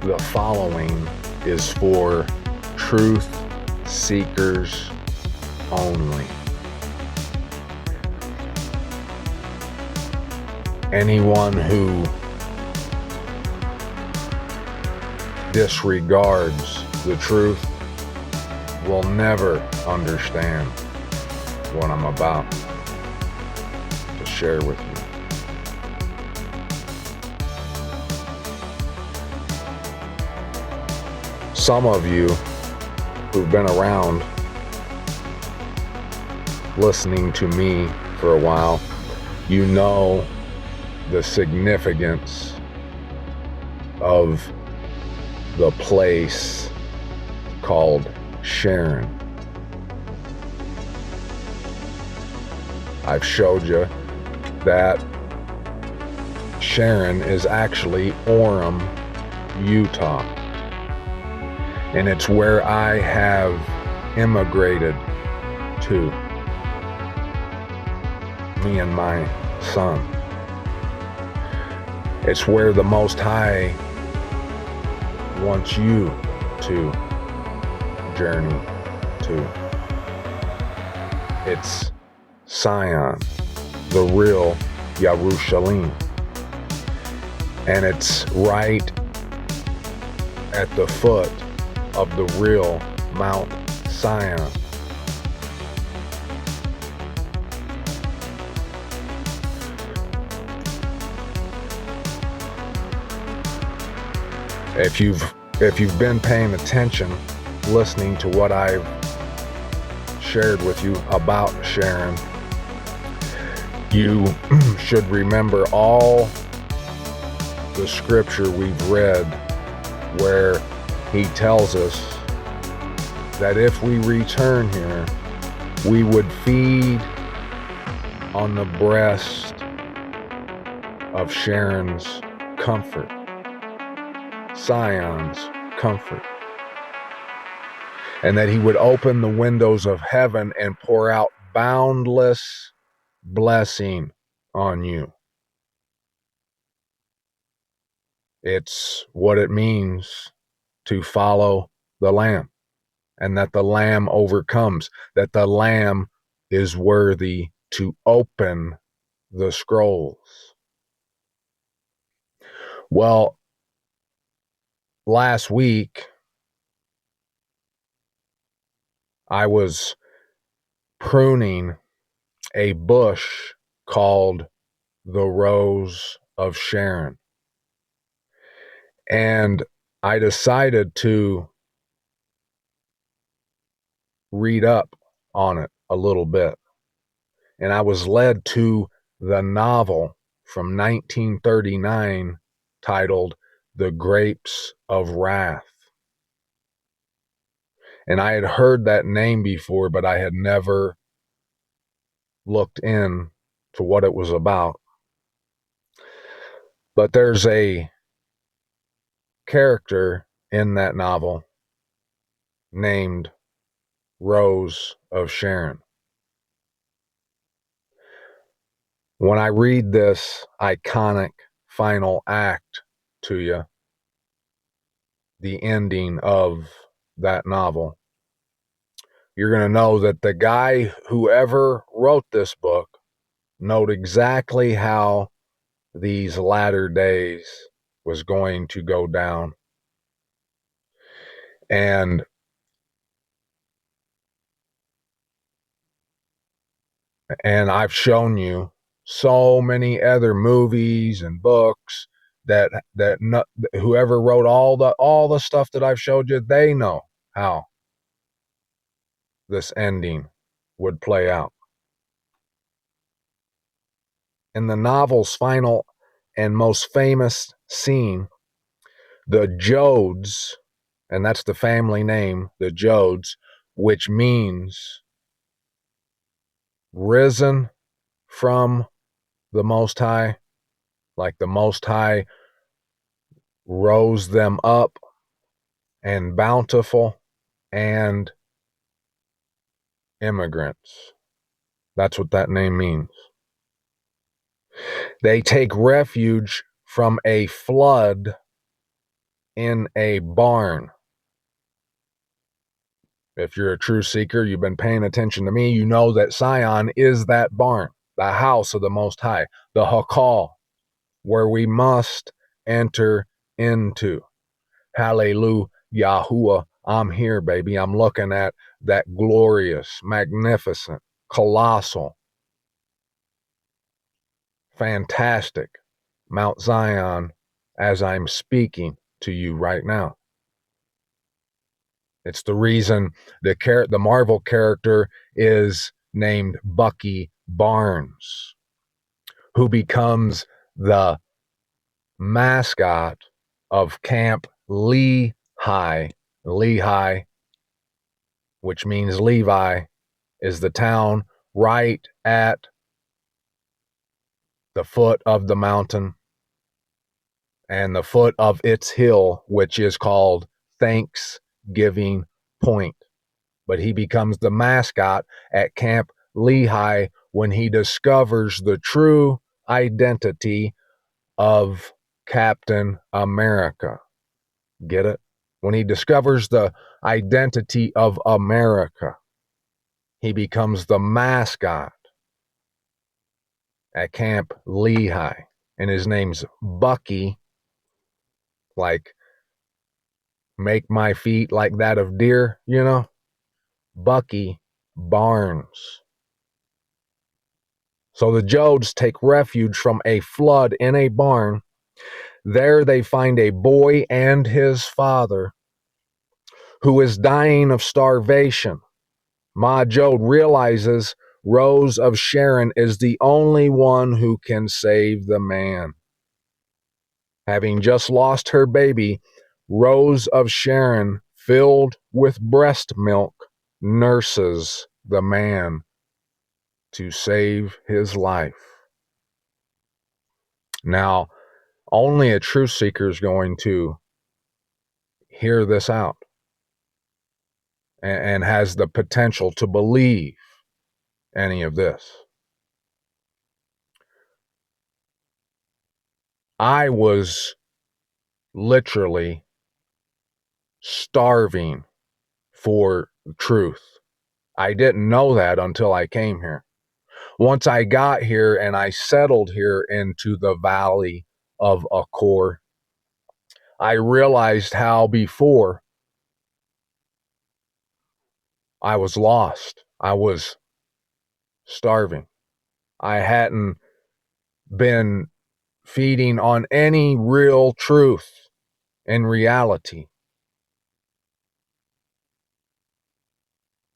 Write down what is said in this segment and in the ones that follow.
The following is for truth seekers only. Anyone who disregards the truth will never understand what I'm about to share with you. Some of you who've been around listening to me for a while, you know the significance of the place called Sharon. I've showed you that Sharon is actually Orem, Utah. And it's where I have immigrated to, me and my son. It's where the Most High wants you to journey to. It's Zion, the real Yerushalayim. And it's right at the foot of the real Mount Zion. If you've been paying attention, listening to what I've shared with you about Sharon, you should remember all the scripture we've read where he tells us that if we return here, we would feed on the breast of Sharon's comfort, Zion's comfort, and that he would open the windows of heaven and pour out boundless blessing on you. It's what it means to follow the Lamb, and that the Lamb overcomes, that the Lamb is worthy to open the scrolls. Well, last week, I was pruning a bush called the Rose of Sharon. And I decided to read up on it a little bit. And I was led to the novel from 1939 titled The Grapes of Wrath. And I had heard that name before, but I had never looked in to what it was about. But there's a character in that novel named Rose of Sharon. When I read this iconic final act to you, the ending of that novel, you're going to know that the guy, whoever wrote this book, knowed exactly how these latter days was going to go down. And I've shown you so many other movies and books that whoever wrote all the stuff that I've showed you, they know how this ending would play out. In the novel's final and most famous scene, the Jodes, and that's the family name, the Jodes, which means risen from the Most High, like the Most High rose them up, and bountiful, and immigrants. That's what that name means. They take refuge from a flood in a barn. If you're a true seeker, you've been paying attention to me, you know that Sion is that barn, the house of the Most High, the Hakal, where we must enter into. Hallelujah, Yahuwah, I'm here, baby. I'm looking at that glorious, magnificent, colossal, fantastic Mount Zion as I'm speaking to you right now. It's the reason the Marvel character is named Bucky Barnes, who becomes the mascot of Camp Lehi. Lehi, which means Levi, is the town right at the foot of the mountain and the foot of its hill, which is called Thanksgiving Point. But he becomes the mascot at Camp Lehi when he discovers the true identity of Captain America. Get it? When he discovers the identity of America, he becomes the mascot at Camp Lehi. And his name's Bucky, like make my feet like that of deer, you know? Bucky Barnes. So the Jodes take refuge from a flood in a barn. There they find a boy and his father who is dying of starvation. Ma Jode realizes Rose of Sharon is the only one who can save the man. Having just lost her baby, Rose of Sharon, filled with breast milk, nurses the man to save his life. Now, only a truth seeker is going to hear this out and has the potential to believe any of this. I was literally starving for truth. I didn't know that until I came here. Once I got here and I settled here into the valley of Achor, I realized how before I was lost. I was starving. I hadn't been feeding on any real truth in reality.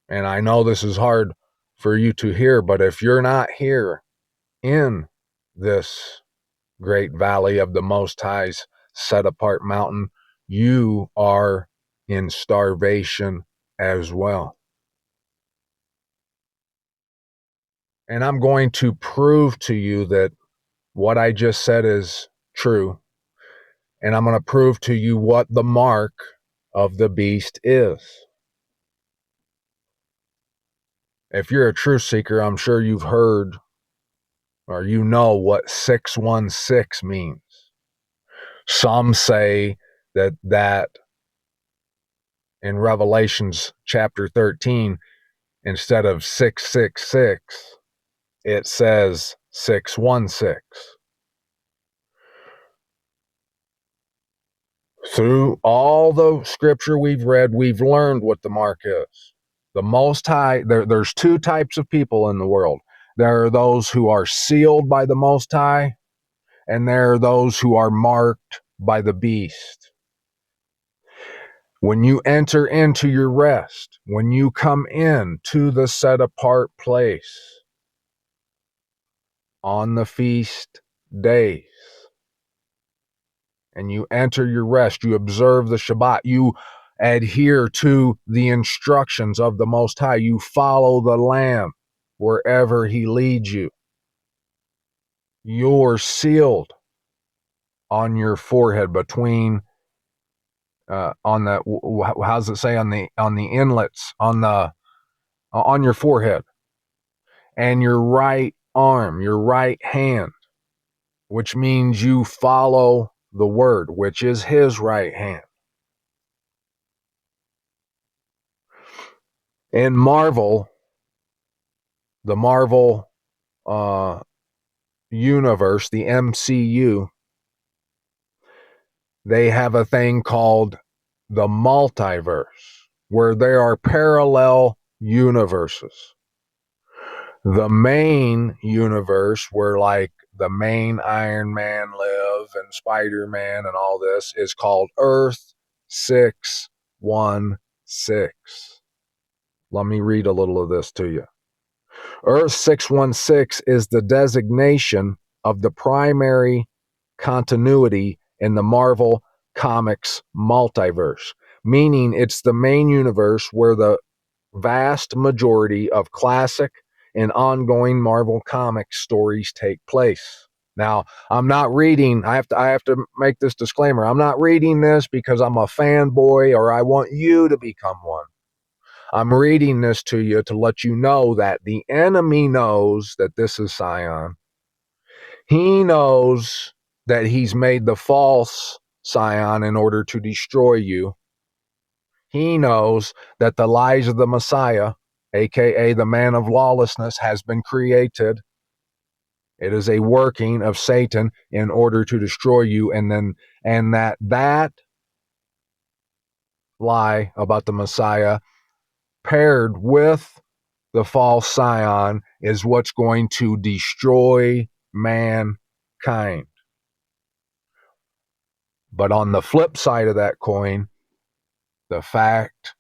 And I know this is hard for you to hear, but if you're not here in this great valley of the Most High's set apart mountain, you are in starvation as well. And I'm going to prove to you that what I just said is true. And I'm going to prove to you what the mark of the beast is. If you're a truth seeker, I'm sure you've heard or you know what 616 means. Some say that in Revelations chapter 13, instead of 666, it says 616. Through all the scripture we've read, we've learned what the mark is. The Most High, there's two types of people in the world. There are those who are sealed by the Most High, and there are those who are marked by the beast. When you enter into your rest, when you come in to the set apart place on the feast days, and you enter your rest, you observe the Shabbat, you adhere to the instructions of the Most High, you follow the Lamb wherever He leads you. You're sealed on your forehead between on the how's it say on the inlets on your forehead, and your right arm, your right hand, which means you follow the word, which is His right hand. In Marvel, the Marvel universe, the MCU, they have a thing called the multiverse, where there are parallel universes. The main universe, where like the main Iron Man live and Spider-Man and all this, is called Earth 616. Let me read a little of this to you. Earth 616 is the designation of the primary continuity in the Marvel Comics multiverse, meaning it's the main universe where the vast majority of classic and ongoing Marvel Comics stories take place. Now, I'm not reading, I have to make this disclaimer. I'm not reading this because I'm a fanboy or I want you to become one. I'm reading this to you to let you know that the enemy knows that this is Sion. He knows that he's made the false Sion in order to destroy you. He knows that the lies of the Messiah, aka the man of lawlessness, has been created. It is a working of Satan in order to destroy you, and that lie about the Messiah paired with the false Sion is what's going to destroy mankind. But on the flip side of that coin, the fact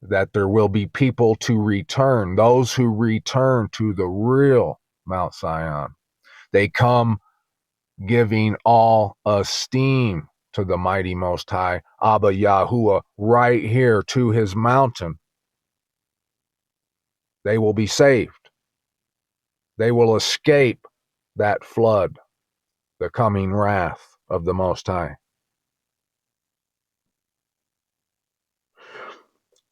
that there will be people to return, those who return to the real Mount Zion, they come giving all esteem to the mighty Most High, Abba Yahuwah, right here to his mountain. They will be saved. They will escape that flood, the coming wrath of the Most High.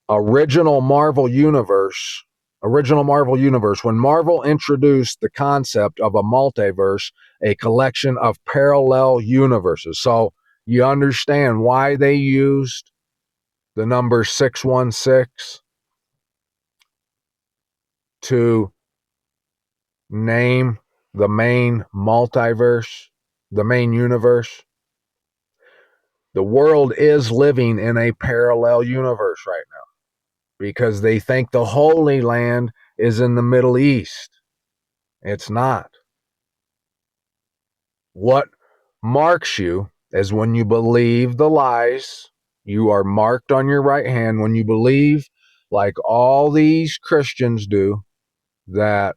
Original Marvel Universe, when Marvel introduced the concept of a multiverse, a collection of parallel universes. So you understand why they used the number 616 to name the main multiverse, the main universe. The world is living in a parallel universe right now because they think the Holy Land is in the Middle East. It's not. What marks you is when you believe the lies. You are marked on your right hand when you believe, like all these Christians do, that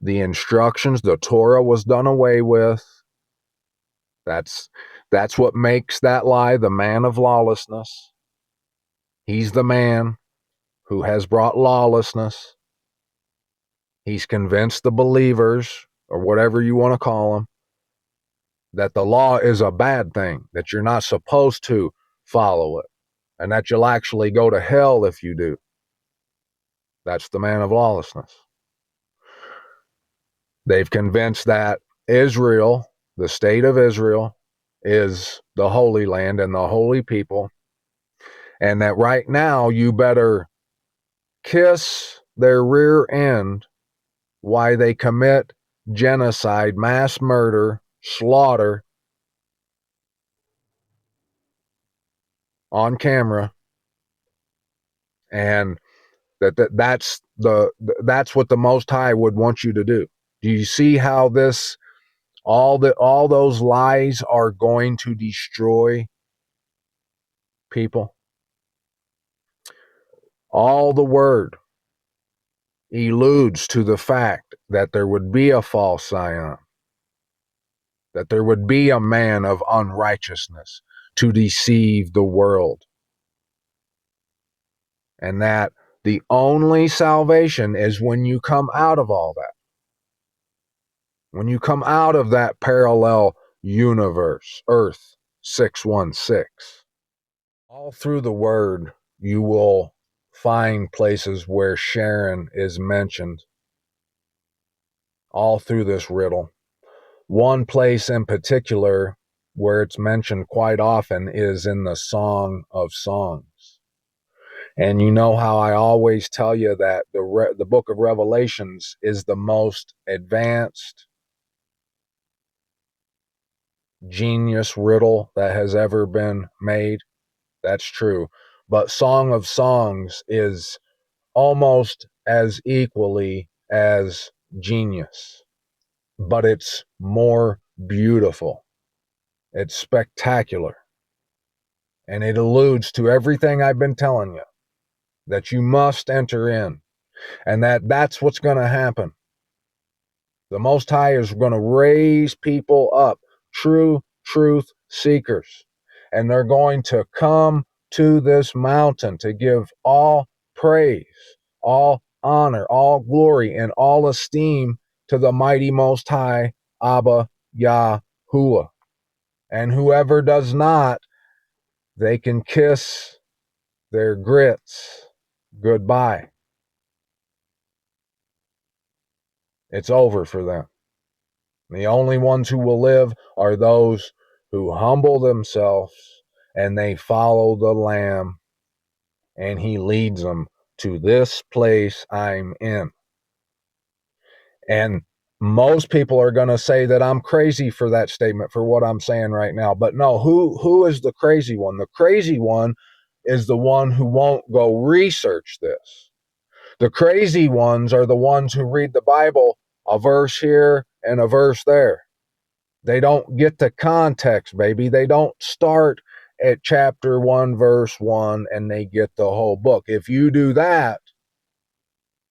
the instructions, the Torah was done away with. That's what makes that lie the man of lawlessness. He's the man who has brought lawlessness. He's convinced the believers, or whatever you want to call them, that the law is a bad thing, that you're not supposed to follow it, and that you'll actually go to hell if you do. That's the man of lawlessness. They've convinced that Israel, the state of Israel, is the Holy Land and the holy people, and that right now you better kiss their rear end while they commit genocide, mass murder, slaughter on camera, and that's what the Most High would want you to do. Do you see how this all those lies are going to destroy people? All the word alludes to the fact that there would be a false Zion, that there would be a man of unrighteousness to deceive the world, and that the only salvation is when you come out of all that. When you come out of that parallel universe, Earth 616. All through the word, you will find places where Sharon is mentioned. All through this riddle. One place in particular where it's mentioned quite often is in the Song of Songs. And you know how I always tell you that the book of Revelations is the most advanced genius riddle that has ever been made? That's true. But Song of Songs is almost as equally as genius, but it's more beautiful. It's spectacular. And it alludes to everything I've been telling you, that you must enter in, and that's what's going to happen. The Most High is going to raise people up, true truth seekers, and they're going to come to this mountain to give all praise, all honor, all glory, and all esteem to the mighty Most High, Abba Yahuwah. And whoever does not, they can kiss their grits goodbye. It's over for them. The only ones who will live are those who humble themselves and they follow the Lamb, and he leads them to this place I'm in. And most people are going to say that I'm crazy for that statement, for what I'm saying right now. But no, who is the crazy one? The crazy one is the one who won't go research this. The crazy ones are the ones who read the Bible a verse here and a verse there. They don't get the context, baby. They don't start at chapter 1, verse 1, and they get the whole book. If you do that,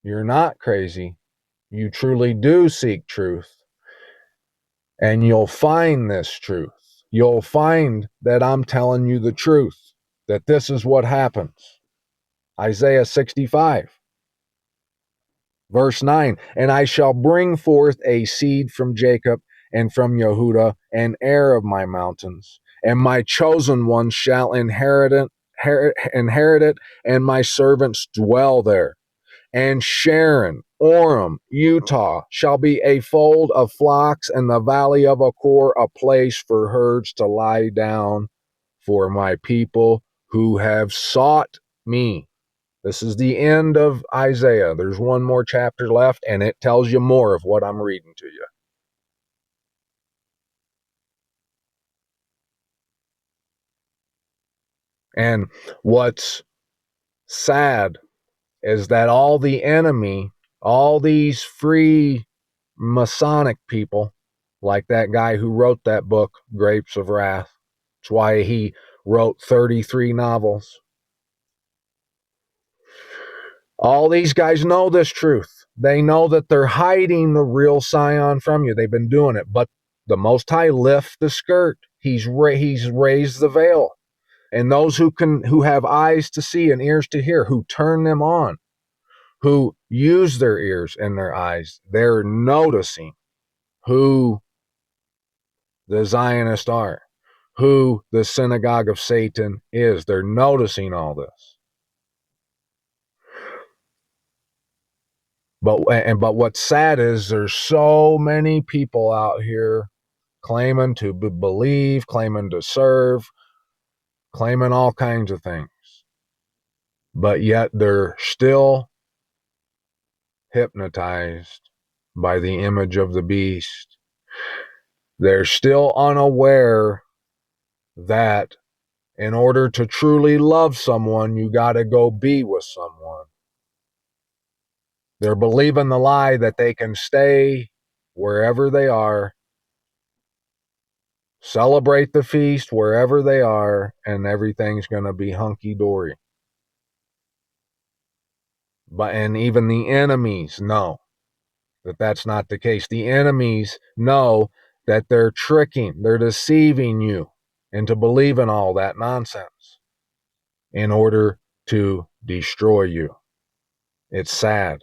you're not crazy. You truly do seek truth, and you'll find this truth. You'll find that I'm telling you the truth, that this is what happens. Isaiah 65. Verse 9, and I shall bring forth a seed from Jacob and from Yehudah, an heir of my mountains, and my chosen ones shall inherit it, and my servants dwell there. And Sharon, Orem, Utah, shall be a fold of flocks, and the valley of Achor a place for herds to lie down for my people who have sought me. This is the end of Isaiah. There's one more chapter left, and it tells you more of what I'm reading to you. And what's sad is that all the enemy, all these free Masonic people, like that guy who wrote that book, Grapes of Wrath, that's why he wrote 33 novels. All these guys know this truth. They know that they're hiding the real Scion from you. They've been doing it, but the Most High lifts the skirt. He's raised the veil, and those who have eyes to see and ears to hear, who turn them on, who use their ears and their eyes, they're noticing who the Zionists are, who the synagogue of Satan is. They're noticing all this. But what's sad is there's so many people out here claiming to believe, claiming to serve, claiming all kinds of things. But yet they're still hypnotized by the image of the beast. They're still unaware that in order to truly love someone, you got to go be with someone. They're believing the lie that they can stay wherever they are, celebrate the feast wherever they are, and everything's going to be hunky-dory. And even the enemies know that that's not the case. The enemies know that they're tricking, they're deceiving you into believing all that nonsense in order to destroy you. It's sad.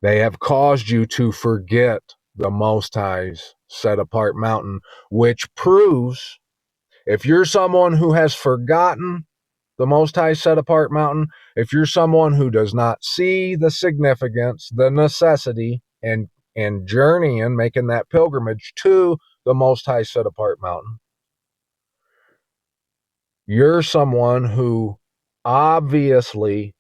They have caused you to forget the Most High's set apart mountain, which proves, if you're someone who has forgotten the Most High set apart mountain, if you're someone who does not see the significance, the necessity, and journeying, making that pilgrimage to the Most High set apart mountain, You're someone who obviously,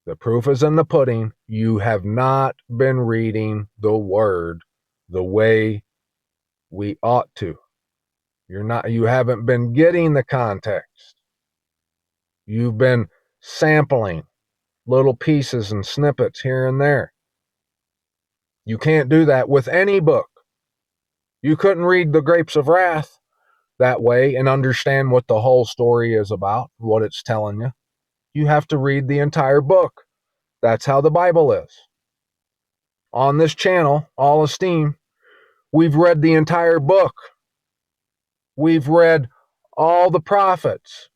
the proof is in the pudding, you have not been reading the word the way we ought to. You haven't been getting the context. You've been sampling little pieces and snippets here and there. You can't do that with any book. You couldn't read The Grapes of Wrath that way and understand what the whole story is about, what it's telling you. You have to read the entire book. That's how the Bible is. On this channel, All Esteem, we've read the entire book. We've read all the prophets,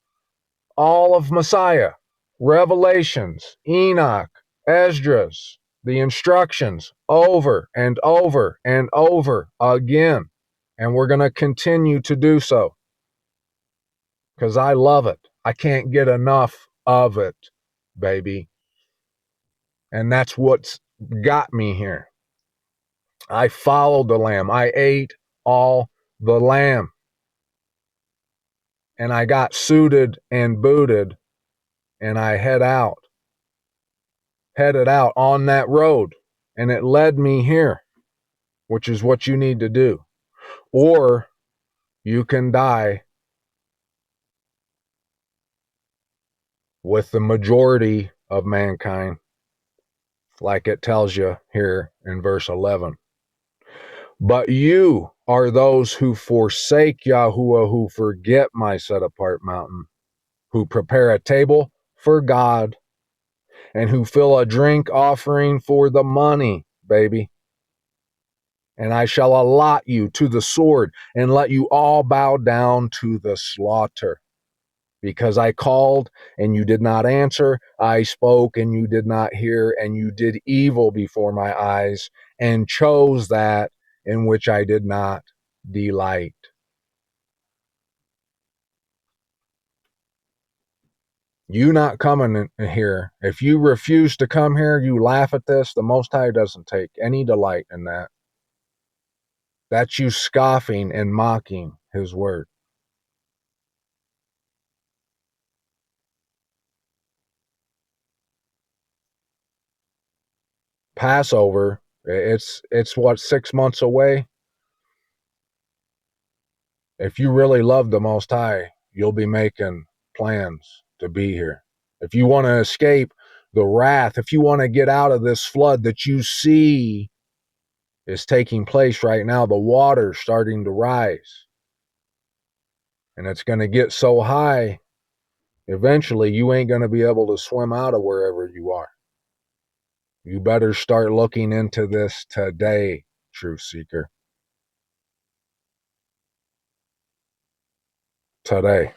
all of Messiah, Revelations, Enoch, Esdras, the instructions over and over and over again. And we're going to continue to do so because I love it. I can't get enough of it, baby. And that's what's got me here. I followed the Lamb. I ate all the lamb. And I got suited and booted, and I headed out on that road. And it led me here, which is what you need to do. Or you can die with the majority of mankind, like it tells you here in verse 11. But you are those who forsake Yahuwah, who forget my set-apart mountain, who prepare a table for God, and who fill a drink offering for the money, baby. And I shall allot you to the sword, and let you all bow down to the slaughter. Because I called, and you did not answer. I spoke, and you did not hear. And you did evil before my eyes, and chose that in which I did not delight. You not coming in here, if you refuse to come here, you laugh at this, the Most High doesn't take any delight in that. That's you scoffing and mocking his word. Passover, it's what, 6 months away? If you really love the Most High, you'll be making plans to be here. If you want to escape the wrath, if you want to get out of this flood that you see is taking place right now, the water's starting to rise. And it's going to get so high, eventually you ain't going to be able to swim out of wherever you are. You better start looking into this today, truth seeker. Today.